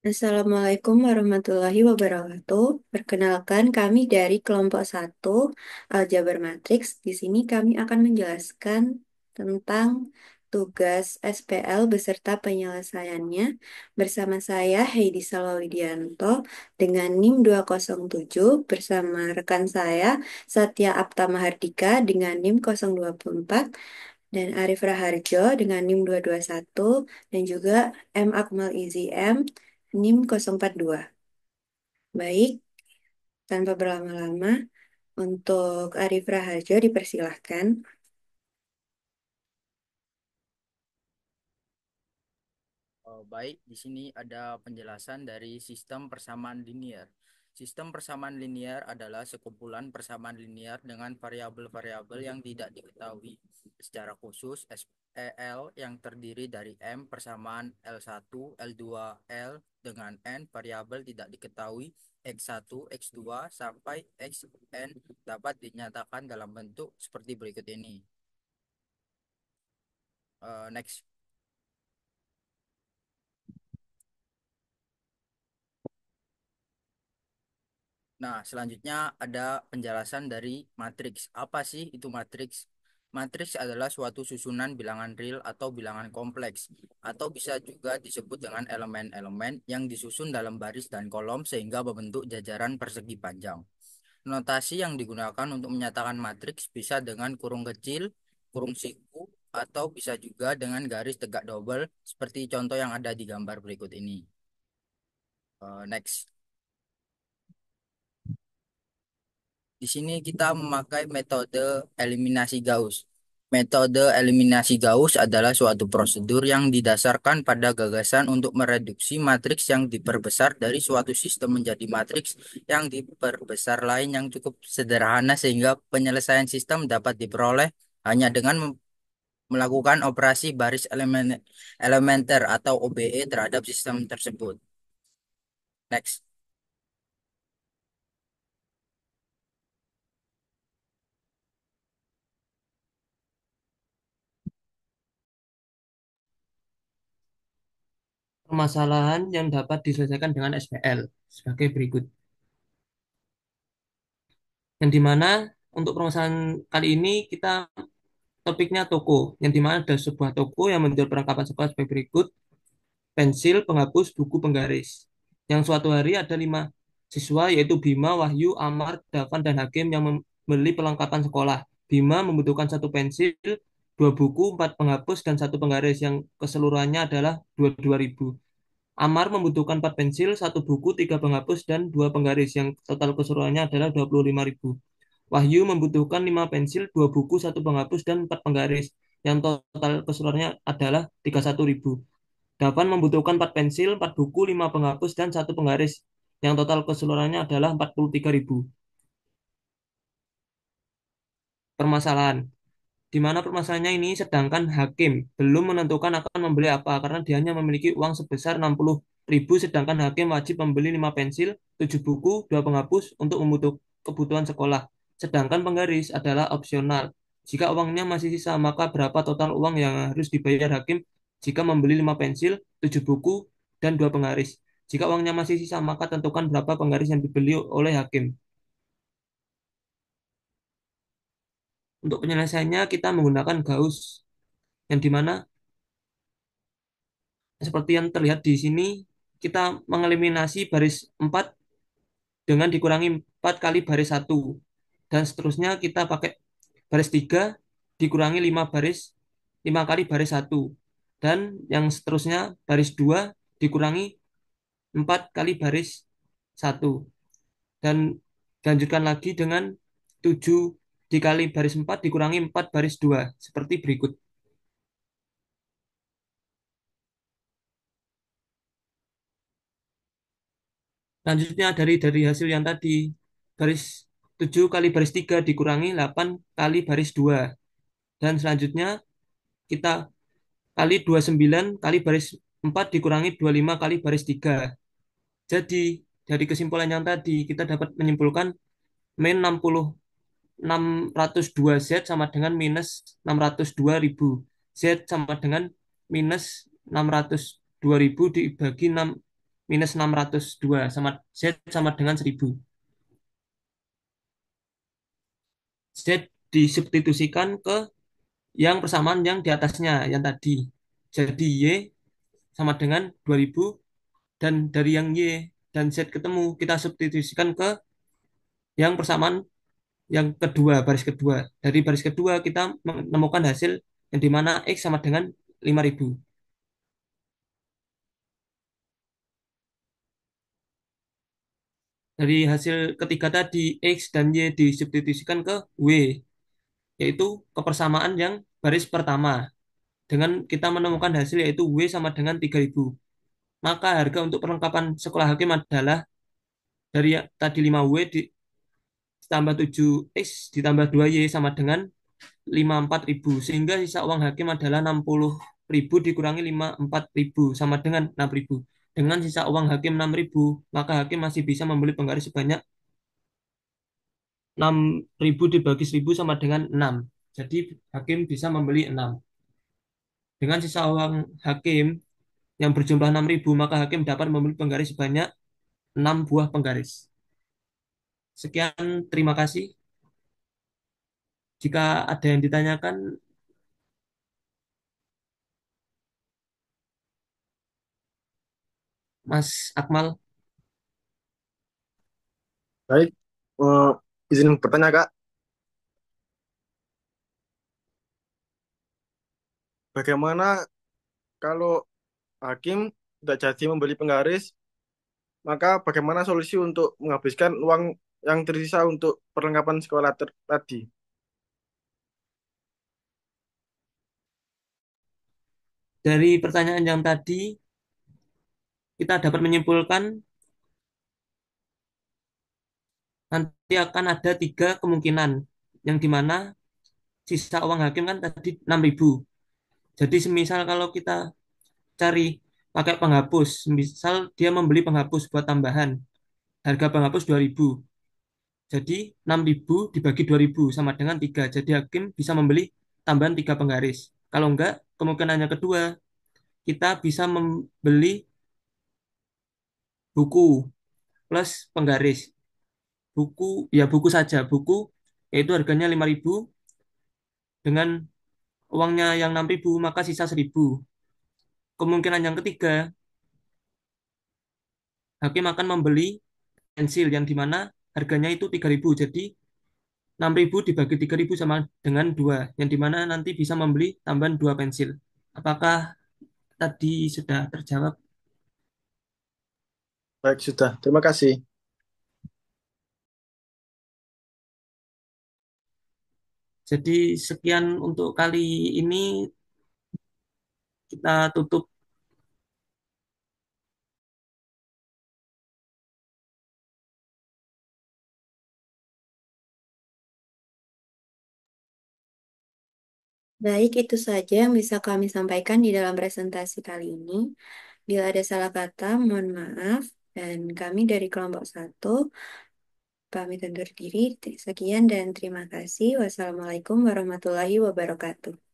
Assalamualaikum warahmatullahi wabarakatuh. Perkenalkan kami dari kelompok satu Aljabar Matriks. Di sini kami akan menjelaskan tentang tugas SPL beserta penyelesaiannya bersama saya Heidi Salwawidianto dengan NIM 207 bersama rekan saya Satya Apta Mahardika dengan NIM 024 dan Arif Raharjo dengan NIM 221 dan juga M. Akmal Izi M NIM 042. Baik, tanpa berlama-lama, untuk Arif Raharjo dipersilahkan. Baik, di sini ada penjelasan dari sistem persamaan linear. Sistem persamaan linear adalah sekumpulan persamaan linear dengan variabel-variabel yang tidak diketahui. Secara khusus, SEL yang terdiri dari M persamaan L1, L2, L dengan N variabel tidak diketahui X1, X2 sampai Xn dapat dinyatakan dalam bentuk seperti berikut ini. Next. Nah, selanjutnya ada penjelasan dari matriks. Apa sih itu matriks? Matriks adalah suatu susunan bilangan real atau bilangan kompleks, atau bisa juga disebut dengan elemen-elemen yang disusun dalam baris dan kolom sehingga membentuk jajaran persegi panjang. Notasi yang digunakan untuk menyatakan matriks bisa dengan kurung kecil, kurung siku, atau bisa juga dengan garis tegak double seperti contoh yang ada di gambar berikut ini. Next. Di sini kita memakai metode eliminasi Gauss. Metode eliminasi Gauss adalah suatu prosedur yang didasarkan pada gagasan untuk mereduksi matriks yang diperbesar dari suatu sistem menjadi matriks yang diperbesar lain yang cukup sederhana sehingga penyelesaian sistem dapat diperoleh hanya dengan melakukan operasi baris elementer atau OBE terhadap sistem tersebut. Next. Permasalahan yang dapat diselesaikan dengan SPL sebagai berikut. Yang dimana untuk permasalahan kali ini kita topiknya toko, yang dimana ada sebuah toko yang menjual perlengkapan sekolah sebagai berikut: pensil, penghapus, buku, penggaris. Yang suatu hari ada 5 siswa yaitu Bima, Wahyu, Amar, Davan, dan Hakim yang membeli perlengkapan sekolah. Bima membutuhkan 1 pensil, 2 buku, 4 penghapus, dan 1 penggaris yang keseluruhannya adalah 22.000. Amar membutuhkan 4 pensil, 1 buku, 3 penghapus, dan 2 penggaris yang total keseluruhannya adalah 25.000. Wahyu membutuhkan 5 pensil, 2 buku, 1 penghapus, dan 4 penggaris yang total keseluruhannya adalah 31.000. Davan membutuhkan 4 pensil, 4 buku, 5 penghapus, dan 1 penggaris yang total keseluruhannya adalah 43.000. Permasalahan. Di mana permasalahannya ini sedangkan hakim belum menentukan akan membeli apa karena dia hanya memiliki uang sebesar 60.000, sedangkan hakim wajib membeli 5 pensil, 7 buku, 2 penghapus untuk membutuhkan kebutuhan sekolah. Sedangkan penggaris adalah opsional. Jika uangnya masih sisa, maka berapa total uang yang harus dibayar hakim jika membeli 5 pensil, 7 buku, dan 2 penggaris? Jika uangnya masih sisa, maka tentukan berapa penggaris yang dibeli oleh hakim. Untuk penyelesaiannya kita menggunakan Gauss, yang dimana seperti yang terlihat di sini, kita mengeliminasi baris 4 dengan dikurangi 4 kali baris 1. Dan seterusnya kita pakai baris 3 dikurangi 5 kali baris 1. Dan yang seterusnya baris 2 dikurangi 4 kali baris 1. Dan lanjutkan lagi dengan 7 dikali baris 4 dikurangi 4 baris 2. Seperti berikut. Selanjutnya dari hasil yang tadi, baris 7 kali baris 3 dikurangi 8 kali baris 2. Dan selanjutnya kita kali 29 kali baris 4 dikurangi 25 kali baris 3. Jadi dari kesimpulan yang tadi kita dapat menyimpulkan min 602 Z sama dengan minus 602.000. Z sama dengan minus 602.000 dibagi 6. minus 602 sama Z sama dengan 1000. Z disubstitusikan ke yang persamaan yang di atasnya, yang tadi. Jadi Y sama dengan 2000 dan dari yang Y dan Z ketemu kita substitusikan ke yang persamaan yang kedua, baris kedua. Dari baris kedua kita menemukan hasil yang dimana X sama dengan 5000. Dari hasil ketiga tadi X dan Y disubstitusikan ke W, yaitu kepersamaan yang baris pertama. Dengan kita menemukan hasil yaitu W sama dengan 3000. Maka harga untuk perlengkapan sekolah hakim adalah dari tadi 5W ditambah 7X ditambah 2Y sama dengan 54.000. Sehingga sisa uang hakim adalah 60.000 dikurangi 54.000 sama dengan 6.000. Dengan sisa uang hakim 6.000, maka hakim masih bisa membeli penggaris sebanyak 6.000 dibagi 1.000 sama dengan 6. Jadi hakim bisa membeli 6. Dengan sisa uang hakim yang berjumlah 6.000, maka hakim dapat membeli penggaris sebanyak 6 buah penggaris. Sekian, terima kasih. Jika ada yang ditanyakan, Mas Akmal. Baik, eh, izin bertanya Kak, bagaimana kalau hakim tidak jadi membeli penggaris, maka bagaimana solusi untuk menghabiskan uang yang tersisa untuk perlengkapan sekolah tadi? Dari pertanyaan yang tadi, kita dapat menyimpulkan nanti akan ada tiga kemungkinan, yang dimana sisa uang hakim kan tadi 6.000. Jadi semisal kalau kita cari pakai penghapus, misal dia membeli penghapus buat tambahan, harga penghapus 2.000. Jadi 6.000 dibagi 2.000 sama dengan 3. Jadi hakim bisa membeli tambahan 3 penggaris. Kalau enggak, kemungkinan yang kedua, kita bisa membeli buku plus penggaris. Buku, ya buku saja. Buku yaitu harganya 5.000 dengan uangnya yang 6.000 maka sisa 1.000. Kemungkinan yang ketiga, hakim akan membeli pensil yang dimana harganya itu 3.000. Jadi 6.000 dibagi 3.000 sama dengan 2, yang dimana nanti bisa membeli tambahan 2 pensil. Apakah tadi sudah terjawab? Baik, sudah. Terima kasih. Jadi sekian untuk kali ini, kita tutup. Baik, itu saja yang bisa kami sampaikan di dalam presentasi kali ini. Bila ada salah kata, mohon maaf. Dan kami dari kelompok satu pamit undur diri. Sekian dan terima kasih. Wassalamualaikum warahmatullahi wabarakatuh.